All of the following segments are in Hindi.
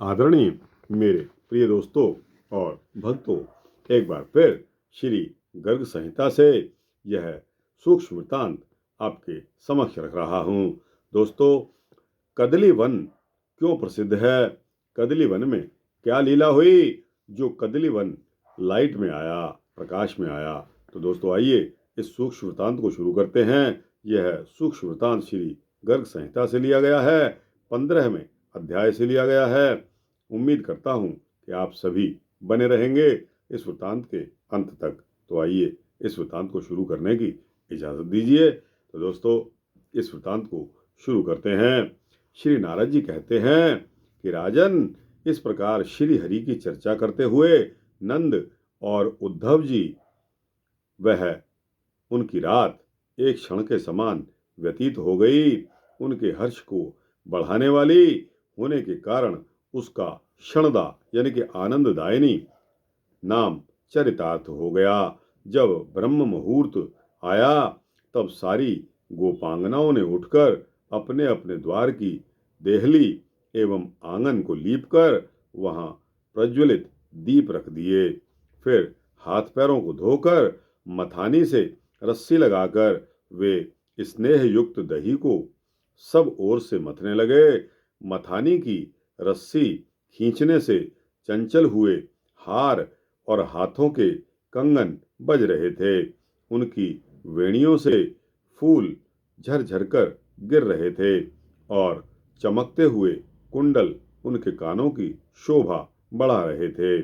आदरणीय मेरे प्रिय दोस्तों और भक्तों, एक बार फिर श्री गर्ग संहिता से यह सूक्ष्म वृत्तांत आपके समक्ष रख रहा हूँ। दोस्तों, कदली वन क्यों प्रसिद्ध है? कदली वन में क्या लीला हुई जो कदली वन लाइट में आया, प्रकाश में आया? तो दोस्तों, आइए इस सूक्ष्म वृत्तांत को शुरू करते हैं। यह सूक्ष्म वृत्तांत श्री गर्ग संहिता से लिया गया है, 15वें अध्याय से लिया गया है। उम्मीद करता हूँ कि आप सभी बने रहेंगे इस वृत्तांत के अंत तक। तो आइए इस वृत्तांत को शुरू करने की इजाज़त दीजिए। तो दोस्तों, इस वृत्तांत को शुरू करते हैं। श्री नारद जी कहते हैं कि राजन, इस प्रकार श्री हरि की चर्चा करते हुए नंद और उद्धव जी, वह उनकी रात एक क्षण के समान व्यतीत हो गई। उनके हर्ष को बढ़ाने वाली होने के कारण उसका क्षणदा यानी कि आनंददायिनी नाम चरितार्थ हो गया। जब ब्रह्म मुहूर्त आया तब सारी गोपांगनाओं ने उठकर अपने अपने द्वार की देहली एवं आंगन को लीपकर वहां प्रज्वलित दीप रख दिए। फिर हाथ पैरों को धोकर मथानी से रस्सी लगाकर वे स्नेह युक्त दही को सब ओर से मथने लगे। मथानी की रस्सी खींचने से चंचल हुए हार और हाथों के कंगन बज रहे थे। उनकी वेणियों से फूल झरझर कर गिर रहे थे और चमकते हुए कुंडल उनके कानों की शोभा बढ़ा रहे थे।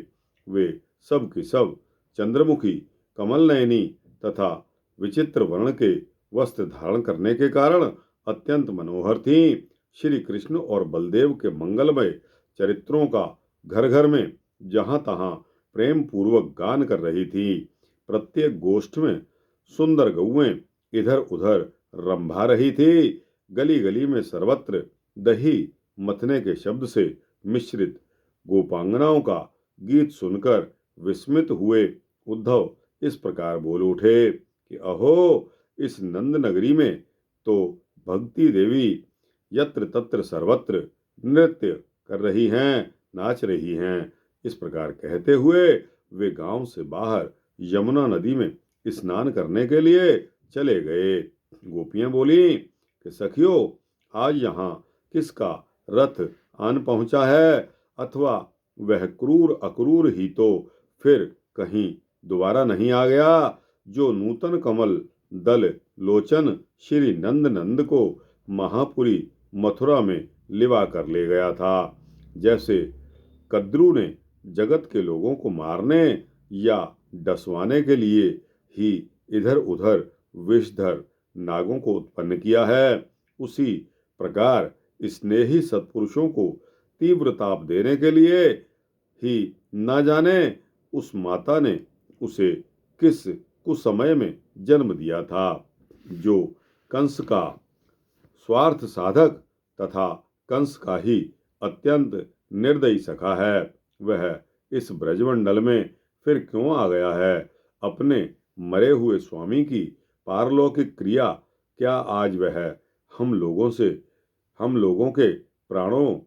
वे सब की सब चंद्रमुखी, कमल नयनी तथा विचित्र वर्ण के वस्त्र धारण करने के कारण अत्यंत मनोहर थीं। श्री कृष्ण और बलदेव के मंगलमय चरित्रों का घर घर में जहां तहां प्रेम पूर्वक गान कर रही थी। प्रत्येक गोष्ठ में सुंदर गौएं इधर उधर रंभा रही थी। गली गली में सर्वत्र दही मथने के शब्द से मिश्रित गोपांगनाओं का गीत सुनकर विस्मित हुए उद्धव इस प्रकार बोल उठे कि अहो, इस नंद नगरी में तो भक्ति देवी यत्र तत्र सर्वत्र नृत्य कर रही हैं, नाच रही हैं। इस प्रकार कहते हुए वे गांव से बाहर यमुना नदी में स्नान करने के लिए चले गए। गोपियां बोली कि सखियों, आज यहाँ किसका रथ आन पहुंचा है, अथवा वह क्रूर अक्रूर ही तो फिर कहीं दोबारा नहीं आ गया, जो नूतन कमल दल लोचन श्री नंद नंद को महापुरी मथुरा में लिवा कर ले गया था। जैसे कद्रू ने जगत के लोगों को मारने या डसवाने के लिए ही इधर उधर विषधर नागों को उत्पन्न किया है, उसी प्रकार स्नेही सत्पुरुषों को तीव्र ताप देने के लिए ही न जाने उस माता ने उसे किस कुसमय में जन्म दिया था, जो कंस का स्वार्थ साधक तथा कंस का ही अत्यंत निर्दयी सखा है। वह इस ब्रजमंडल में फिर क्यों आ गया है? अपने मरे हुए स्वामी की पारलौकिक क्रिया क्या आज वह हम लोगों के प्राणों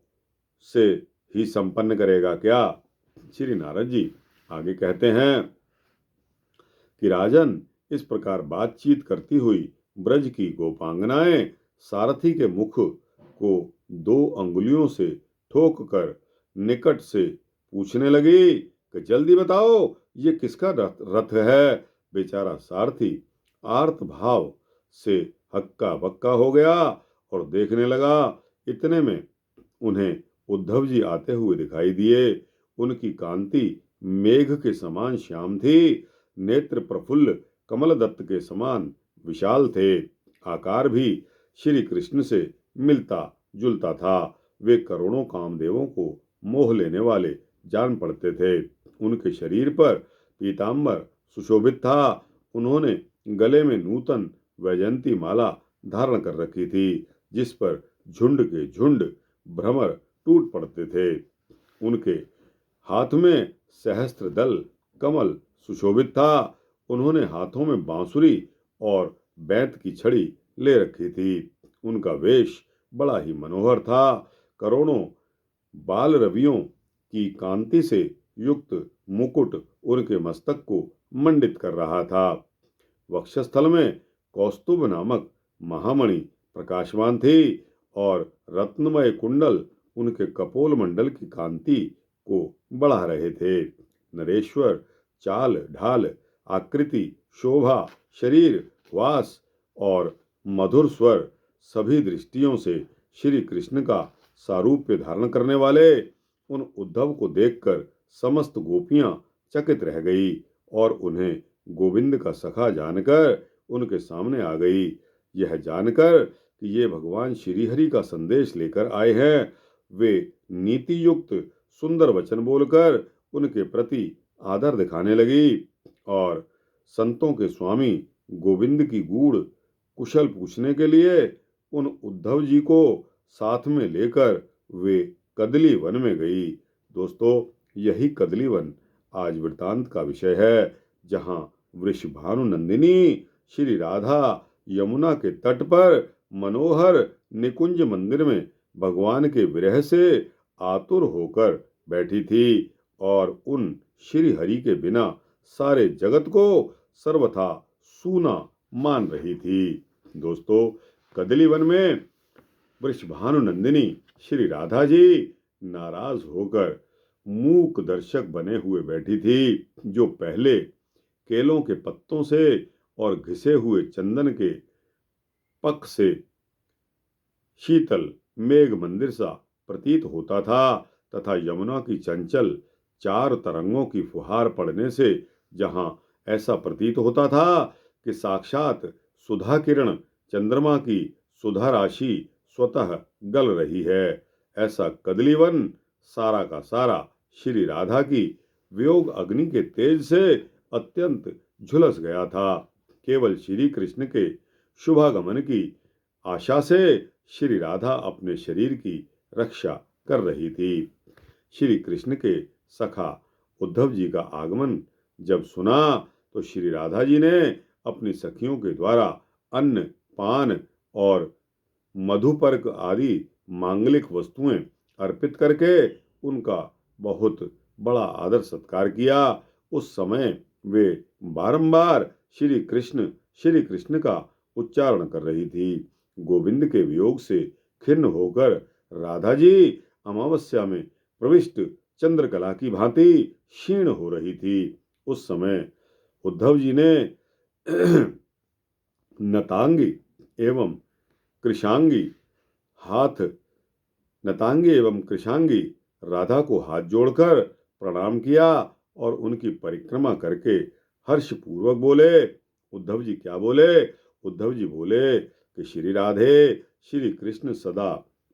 से ही संपन्न करेगा क्या? श्री नारद जी आगे कहते हैं कि राजन, इस प्रकार बातचीत करती हुई ब्रज की गोपांगनाएं सारथी के मुख को 2 अंगुलियों से ठोक कर निकट से पूछने लगी कि जल्दी बताओ, ये किसका रथ है? बेचारा सारथी आर्त भाव से हक्का बक्का हो गया और देखने लगा। इतने में उन्हें उद्धव जी आते हुए दिखाई दिए। उनकी कांति मेघ के समान श्याम थी, नेत्र प्रफुल्ल कमल दत्त के समान विशाल थे। आकार भी श्री कृष्ण से मिलता जुलता था। वे करोड़ों कामदेवों को मोह लेने वाले जान पड़ते थे। उनके शरीर पर पीतांबर सुशोभित था। उन्होंने गले में नूतन वैजयंती माला धारण कर रखी थी, जिस पर झुंड के झुंड भ्रमर टूट पड़ते थे। उनके हाथ में सहस्त्र दल कमल सुशोभित था। उन्होंने हाथों में बांसुरी और बैंत की छड़ी ले रखी थी। उनका वेश बड़ा ही मनोहर था। करोड़ों बाल रवियों की कांति से युक्त मुकुट उनके मस्तक को मंडित कर रहा था। वक्षस्थल में कौस्तुभ नामक महामणि प्रकाशमान थी और रत्नमय कुंडल उनके कपोल मंडल की कांति को बढ़ा रहे थे। नरेश्वर चाल ढाल, आकृति, शोभा, शरीर, वास और मधुर स्वर सभी दृष्टियों से श्री कृष्ण का सारूप्य धारण करने वाले उन उद्धव को देखकर समस्त गोपियां चकित रह गई और उन्हें गोविंद का सखा जानकर उनके सामने आ गई। यह जानकर कि ये भगवान श्रीहरि का संदेश लेकर आए हैं, वे नीति युक्त सुंदर वचन बोलकर उनके प्रति आदर दिखाने लगी और संतों के स्वामी गोविंद की गूढ़ कुशल पूछने के लिए उन उद्धव जी को साथ में लेकर वे कदली वन में गई। दोस्तों, यही कदली वन आज वृतांत का विषय है, जहां वृषभानु नंदिनी श्री राधा यमुना के तट पर मनोहर निकुंज मंदिर में भगवान के विरह से आतुर होकर बैठी थी और उन श्री हरि के बिना सारे जगत को सर्वथा सूना मान रही थी। दोस्तों, कदली वन में वृषभानु नंदिनी श्री राधा जी नाराज होकर मूक दर्शक बने हुए बैठी थी, जो पहले केलों के पत्तों से और घिसे हुए चंदन के पक से शीतल मेघ मंदिर सा प्रतीत होता था तथा यमुना की चंचल चार तरंगों की फुहार पड़ने से जहां ऐसा प्रतीत होता था कि साक्षात सुधा किरण चंद्रमा की सुधा राशि स्वतः गल रही है, ऐसा कदलीवन सारा का सारा श्री राधा की वियोग अग्नि के तेज से अत्यंत झुलस गया था। केवल श्री कृष्ण के शुभागमन की आशा से श्री राधा अपने शरीर की रक्षा कर रही थी। श्री कृष्ण के सखा उद्धव जी का आगमन जब सुना तो श्री राधा जी ने अपनी सखियों के द्वारा अन्न, पान और मधुपर्क आदि मांगलिक वस्तुएं अर्पित करके उनका बहुत बड़ा आदर सत्कार किया। उस समय वे बारंबार श्री कृष्ण का उच्चारण कर रही थी। गोविंद के वियोग से खिन्न होकर राधा जी अमावस्या में प्रविष्ट चंद्रकला की भांति क्षीण हो रही थी। उस समय उद्धव जी ने नतांगी एवं कृशांगी राधा को हाथ जोड़कर प्रणाम किया और उनकी परिक्रमा करके हर्षपूर्वक बोले। उद्धव जी क्या बोले? उद्धव जी बोले कि श्री राधे, श्री कृष्ण सदा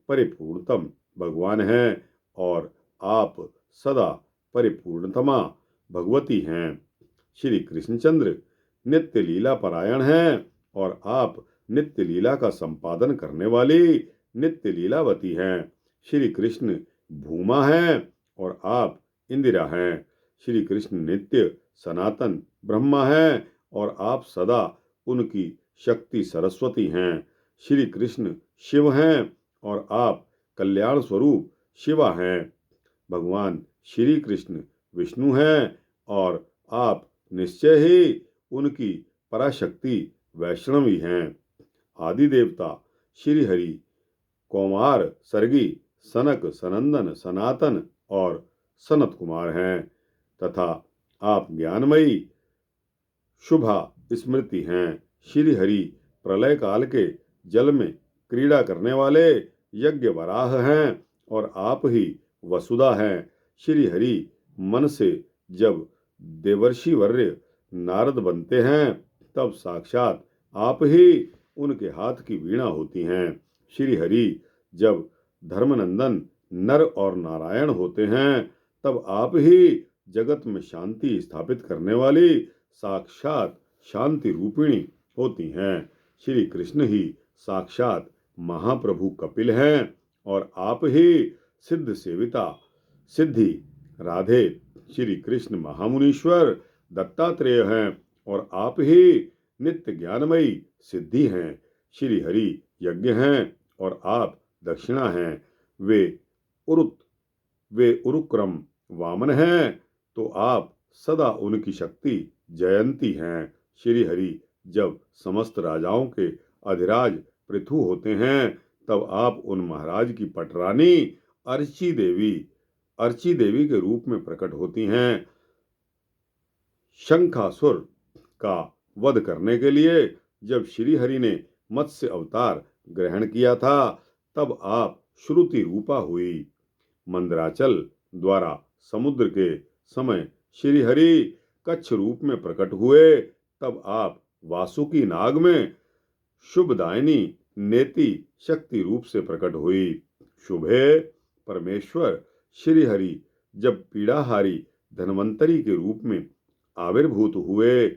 परिपूर्णतम भगवान हैं और आप सदा परिपूर्णतमा भगवती हैं। श्री कृष्णचंद्र नित्य लीला परायण हैं और आप नित्य लीला का संपादन करने वाली नित्य लीलावती हैं। श्री कृष्ण भूमा हैं और आप इंदिरा हैं। श्री कृष्ण नित्य सनातन ब्रह्मा हैं और आप सदा उनकी शक्ति सरस्वती हैं। श्री कृष्ण शिव हैं और आप कल्याण स्वरूप शिवा हैं। भगवान श्री कृष्ण विष्णु हैं और आप निश्चय ही उनकी पराशक्ति वैष्णवी हैं। आदि देवता श्री हरि कौमार, सर्गी, सनक, सनंदन, सनातन और सनत कुमार हैं तथा आप ज्ञानमयी शुभा स्मृति हैं। श्री हरि प्रलय काल के जल में क्रीड़ा करने वाले यज्ञ वराह हैं और आप ही वसुधा हैं। श्री हरि मन से जब देवर्षि वर्य नारद बनते हैं तब साक्षात आप ही उनके हाथ की वीणा होती हैं। श्री हरि जब धर्मनंदन नर और नारायण होते हैं तब आप ही जगत में शांति स्थापित करने वाली साक्षात शांति रूपिणी होती हैं। श्री कृष्ण ही साक्षात महाप्रभु कपिल हैं और आप ही सिद्ध सेविता सिद्धि राधे श्री कृष्ण महामुनीश्वर दत्तात्रेय हैं और आप ही नित्य ज्ञानमयी सिद्धि हैं। श्री हरि यज्ञ हैं और आप दक्षिणा हैं। वे उरुत वे उरुक्रम वामन हैं, तो आप सदा उनकी शक्ति जयंती हैं। श्री हरि जब समस्त राजाओं के अधिराज पृथु होते हैं, तब आप उन महाराज की पटरानी अर्ची देवी के रूप में प्रकट होती हैं। शंखासुर का वध करने के लिए जब श्री हरि ने मत्स्य अवतार ग्रहण किया था, तब आप श्रुति रूपा हुई। मंदराचल द्वारा समुद्र के समय श्री हरि कच्छ रूप में प्रकट हुए, तब आप वासुकी नाग में शुभदायिनी नेति शक्ति रूप से प्रकट हुई। शुभे परमेश्वर श्री हरि जब पीड़ाहारी धन्वंतरी के रूप में आविर्भूत हुए,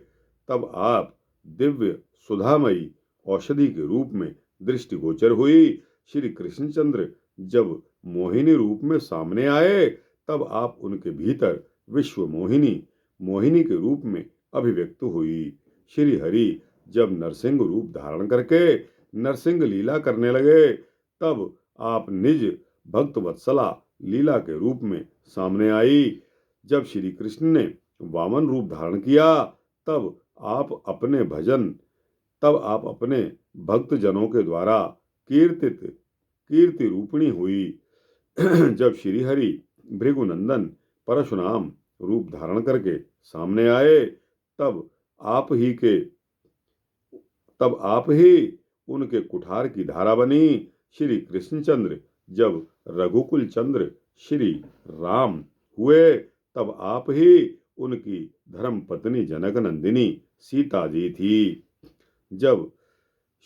तब आप दिव्य सुधामयी औषधि के रूप में दृष्टिगोचर हुई। श्री कृष्णचंद्र जब मोहिनी रूप में सामने आए, तब आप उनके भीतर विश्व मोहिनी के रूप में अभिव्यक्त हुई। श्री हरि जब नरसिंह रूप धारण करके नरसिंह लीला करने लगे, तब आप निज भक्त वत्सला लीला के रूप में सामने आई। जब श्री कृष्ण ने वामन रूप धारण किया, तब आप अपने भक्त जनों के द्वारा कीर्ति रूपिणी हुई। जब श्री हरि भृगुनंदन परशुराम रूप धारण करके सामने आए, तब आप ही उनके कुठार की धारा बनी। श्री कृष्णचंद्र जब रघुकुल चंद्र श्री राम हुए, तब आप ही उनकी धर्म पत्नी जनक नंदिनी सीता जी थी। जब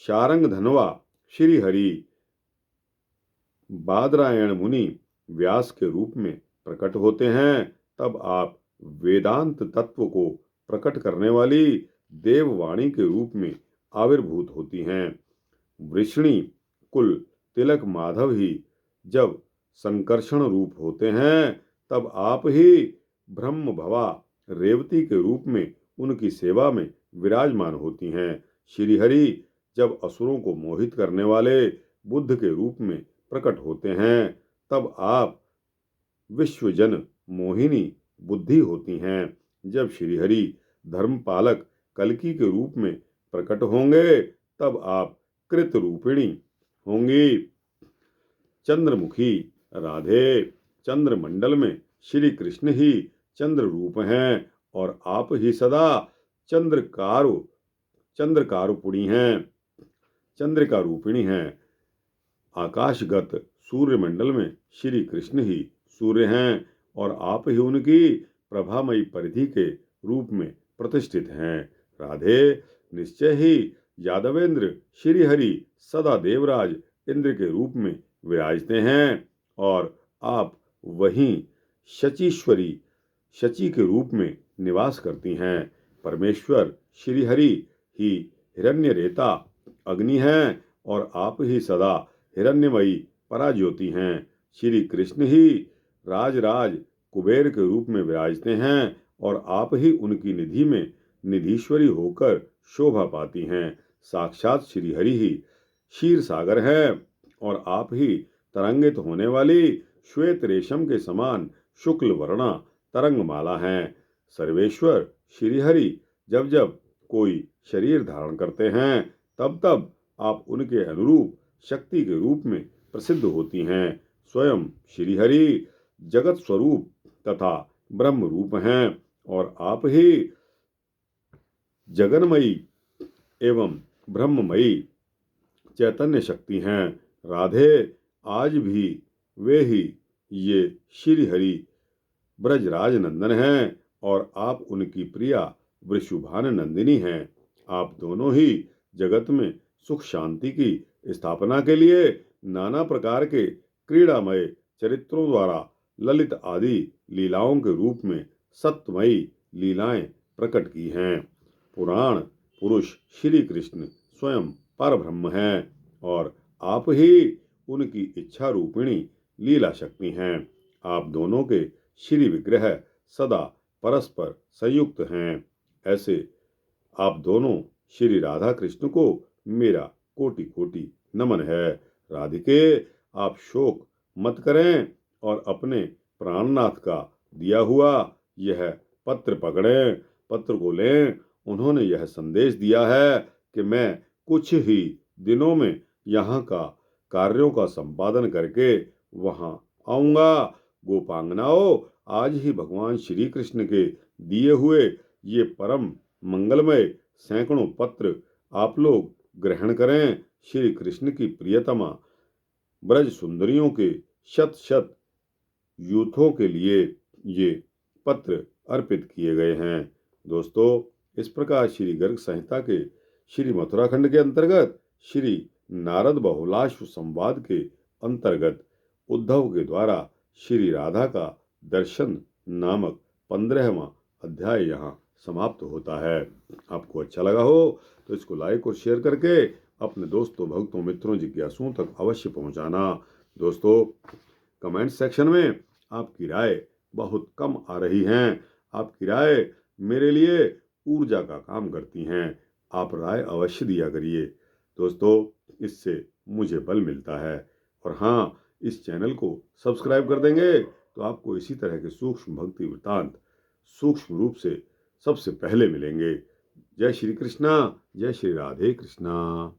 शारंग धनवा श्री हरि बादरायण मुनि व्यास के रूप में प्रकट होते हैं, तब आप वेदांत तत्व को प्रकट करने वाली देववाणी के रूप में आविर्भूत होती हैं। वृष्णि कुल तिलक माधव ही जब संकर्षण रूप होते हैं, तब आप ही ब्रह्म भवा रेवती के रूप में उनकी सेवा में विराजमान होती हैं। श्री हरि जब असुरों को मोहित करने वाले बुद्ध के रूप में प्रकट होते हैं, तब आप विश्वजन मोहिनी बुद्धि होती हैं। जब श्री हरि धर्मपालक कल्की के रूप में प्रकट होंगे, तब आप कृत रूपिणी होंगी। चंद्रमुखी राधे चंद्रमंडल में श्री कृष्ण ही चंद्र रूप हैं, और आप ही सदा चंद्रिका रूपिणी हैं। आकाशगत सूर्यमंडल में श्री कृष्ण ही सूर्य हैं, और आप ही उनकी प्रभामयी परिधि के रूप में प्रतिष्ठित हैं। राधे निश्चय ही यादवेंद्र श्री हरि सदा देवराज इंद्र के रूप में विराजते हैं, और आप वहीं शची के रूप में निवास करती हैं। परमेश्वर श्री हरि ही हिरण्यरेता अग्नि हैं, और आप ही सदा हिरण्यमयी पराज्योति हैं। श्री कृष्ण ही राज कुबेर के रूप में विराजते हैं, और आप ही उनकी निधि में निधीश्वरी होकर शोभा पाती हैं। साक्षात श्री हरि ही क्षीर सागर हैं, और आप ही तरंगित होने वाली श्वेत रेशम के समान शुक्ल वर्णा तरंगमाला हैं। सर्वेश्वर श्री हरि जब जब कोई शरीर धारण करते हैं, तब आप उनके अनुरूप शक्ति के रूप में प्रसिद्ध होती हैं। स्वयं श्री हरि जगत स्वरूप तथा ब्रह्म रूप हैं, और आप ही जगन्मयी एवं ब्रह्ममयी चैतन्य शक्ति हैं। राधे आज भी वे ही ये श्री हरि ब्रजराज नंदन हैं, और आप उनकी प्रिया वृषुभान नंदिनी हैं। आप दोनों ही जगत में सुख शांति की स्थापना के लिए नाना प्रकार के क्रीड़ामय चरित्रों द्वारा ललित आदि लीलाओं के रूप में सत्वमयी लीलाएं प्रकट की हैं। पुराण पुरुष श्री कृष्ण स्वयं परब्रह्म हैं, और आप ही उनकी इच्छा रूपिणी लीला शक्ति हैं। आप दोनों के श्री विग्रह सदा परस्पर संयुक्त हैं। ऐसे आप दोनों श्री राधा कृष्ण को मेरा कोटि कोटि नमन है। राधिके आप शोक मत करें, और अपने प्राणनाथ का दिया हुआ यह पत्र पकड़ें, पत्र को लें। उन्होंने यह संदेश दिया है कि मैं कुछ ही दिनों में यहाँ का कार्यों का संपादन करके वहाँ आऊँगा। गोपांगनाओं, आज ही भगवान श्री कृष्ण के दिए हुए ये परम मंगलमय सैकड़ों पत्र आप लोग ग्रहण करें। श्री कृष्ण की प्रियतमा ब्रज सुंदरियों के शत शत यूथों के लिए ये पत्र अर्पित किए गए हैं। दोस्तों, इस प्रकार श्री गर्ग संहिता के श्री मथुराखंड के अंतर्गत श्री नारद बहुलाश्व संवाद के अंतर्गत उद्धव के द्वारा श्री राधा का दर्शन नामक 15वां अध्याय यहाँ समाप्त होता है। आपको अच्छा लगा हो तो इसको लाइक और शेयर करके अपने दोस्तों, भक्तों, मित्रों, जिज्ञासुओं तक अवश्य पहुंचाना। दोस्तों, कमेंट सेक्शन में आपकी राय बहुत कम आ रही हैं। आपकी राय मेरे लिए ऊर्जा का काम करती हैं। आप राय अवश्य दिया करिए दोस्तों, इससे मुझे बल मिलता है। और हाँ, इस चैनल को सब्सक्राइब कर देंगे तो आपको इसी तरह के सूक्ष्म भक्ति वृत्तांत सूक्ष्म रूप से सबसे पहले मिलेंगे। जय श्री कृष्णा, जय श्री राधे कृष्णा।